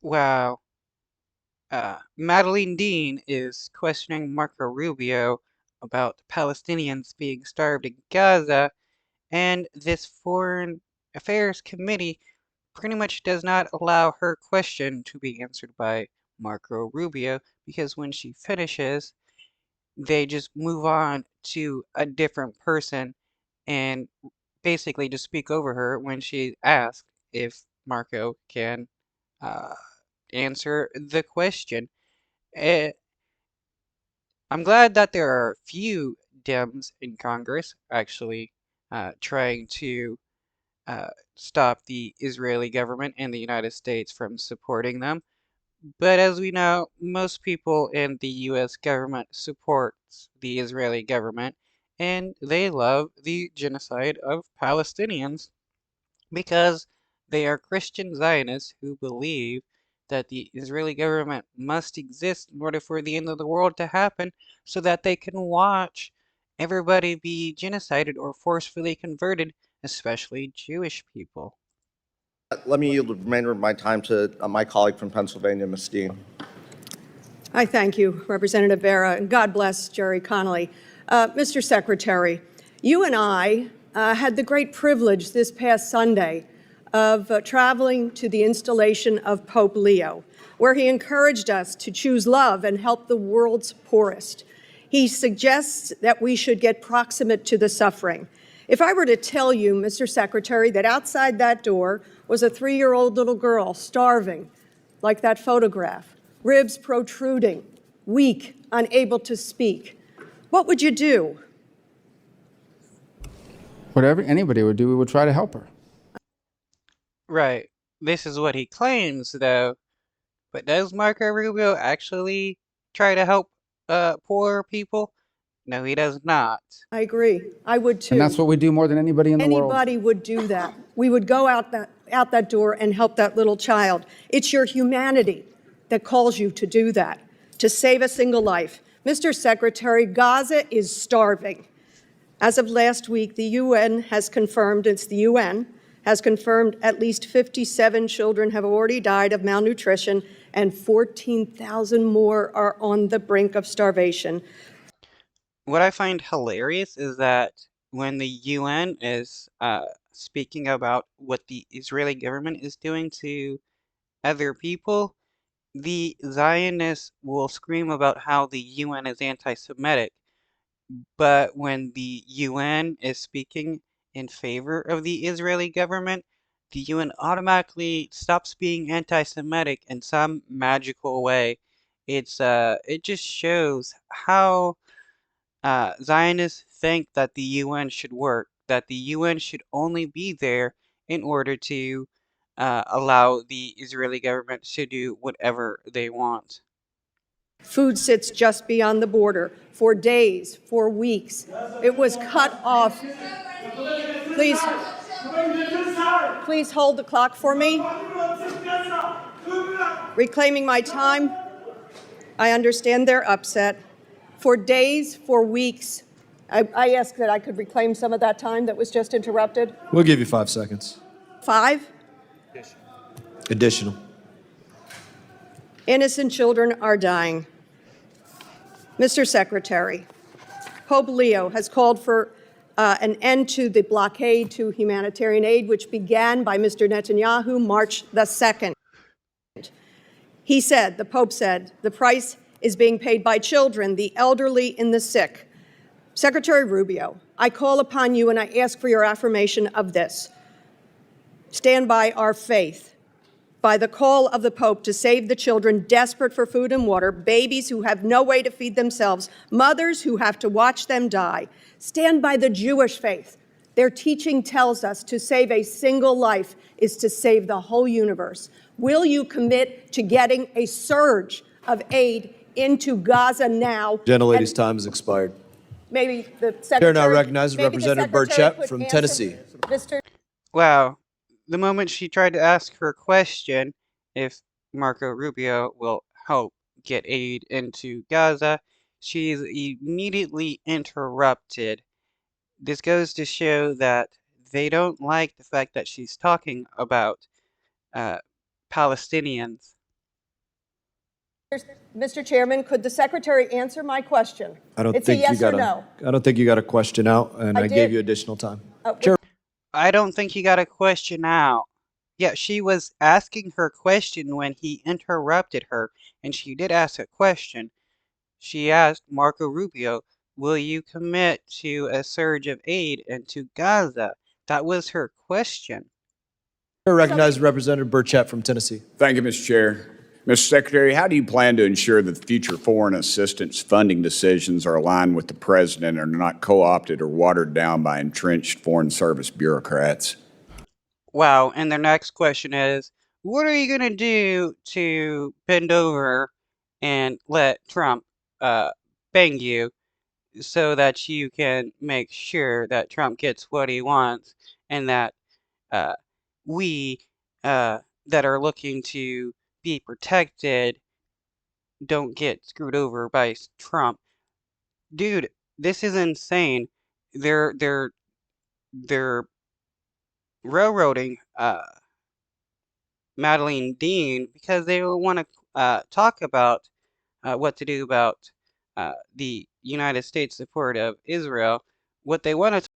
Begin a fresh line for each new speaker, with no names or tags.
Wow. Madeleine Dean is questioning Marco Rubio about Palestinians being starved in Gaza, and this Foreign Affairs Committee pretty much does not allow her question to be answered by Marco Rubio because when she finishes, they just move on to a different person and basically just speak over her when she asks if Marco can uh, answer the question. Eh, I'm glad that there are a few Dems in Congress actually trying to stop the Israeli government and the United States from supporting them. But as we know, most people in the US government supports the Israeli government and they love the genocide of Palestinians because they are Christian Zionists who believe that the Israeli government must exist in order for the end of the world to happen so that they can watch everybody be genocided or forcefully converted, especially Jewish people.
Let me yield the remainder of my time to my colleague from Pennsylvania, Ms. Dean.
I thank you, Representative Vera, and God bless Jerry Connolly. Mr. Secretary, you and I had the great privilege this past Sunday of traveling to the installation of Pope Leo, where he encouraged us to choose love and help the world's poorest. He suggests that we should get proximate to the suffering. If I were to tell you, Mr. Secretary, that outside that door was a 3-year-old little girl starving, like that photograph, ribs protruding, weak, unable to speak, what would you do?
Whatever anybody would do, we would try to help her.
Right. This is what he claims, though. But does Marco Rubio actually try to help poor people? No, he does not.
I agree. I would too.
And that's what we do more than anybody in the world.
Anybody would do that. We would go out that door and help that little child. It's your humanity that calls you to do that, to save a single life. Mr. Secretary, Gaza is starving. As of last week, the UN has confirmed, it's the UN, has confirmed at least 57 children have already died of malnutrition and 14,000 more are on the brink of starvation.
What I find hilarious is that when the UN is speaking about what the Israeli government is doing to other people, the Zionists will scream about how the UN is anti-Semitic. But when the UN is speaking in favor of the Israeli government, the UN automatically stops being anti-Semitic in some magical way. It just shows how Zionists think that the UN should work, that the UN should only be there in order to allow the Israeli government to do whatever they want.
Food sits just beyond the border for days, for weeks. It was cut off. Please, please hold the clock for me. Reclaiming my time. I understand they're upset. For days, for weeks, I asked that I could reclaim some of that time that was just interrupted.
We'll give you 5 seconds.
5.
Additional.
Innocent children are dying. Mr. Secretary, Pope Leo has called for an end to the blockade to humanitarian aid, which began by Mr. Netanyahu March the 2nd. He said, the Pope said, the price is being paid by children, the elderly, and the sick. Secretary Rubio, I call upon you and I ask for your affirmation of this. Stand by our faith, by the call of the Pope to save the children desperate for food and water, babies who have no way to feed themselves, mothers who have to watch them die. Stand by the Jewish faith. Their teaching tells us to save a single life is to save the whole universe. Will you commit to getting a surge of aid into Gaza now?
Gentlelady's time has expired.
Maybe the Secretary...
Chair now recognizes
maybe the
Representative
Secretary
Burchett
could
from
answer
Tennessee.
Mr.
Wow. The moment she tried to ask her question if Marco Rubio will help get aid into Gaza, she's immediately interrupted. This goes to show that they don't like the fact that she's talking about Palestinians.
Mr. Chairman, could the secretary answer my question?
I don't
It's a
think you
yes
got
or no.
I don't think you got a question out, and
I
I gave
did.
you additional time.
Chair.
I don't think you got a question out. Yeah, she was asking her question when he interrupted her, and she did ask a question. She asked Marco Rubio, will you commit to a surge of aid into Gaza? That was her question.
I recognize Representative Burchett from Tennessee.
Thank you, Mr. Chair. Mr. Secretary, how do you plan to ensure that future foreign assistance funding decisions are aligned with the president and are not co-opted or watered down by entrenched foreign service bureaucrats?
Wow, and their next question is, what are you going to do to bend over and let Trump bang you so that you can make sure that Trump gets what he wants and that uh, we that are looking to be protected don't get screwed over by Trump? Dude, this is insane. They're railroading Madeleine Dean because they want to talk about what to do about the United States support of Israel. What they want to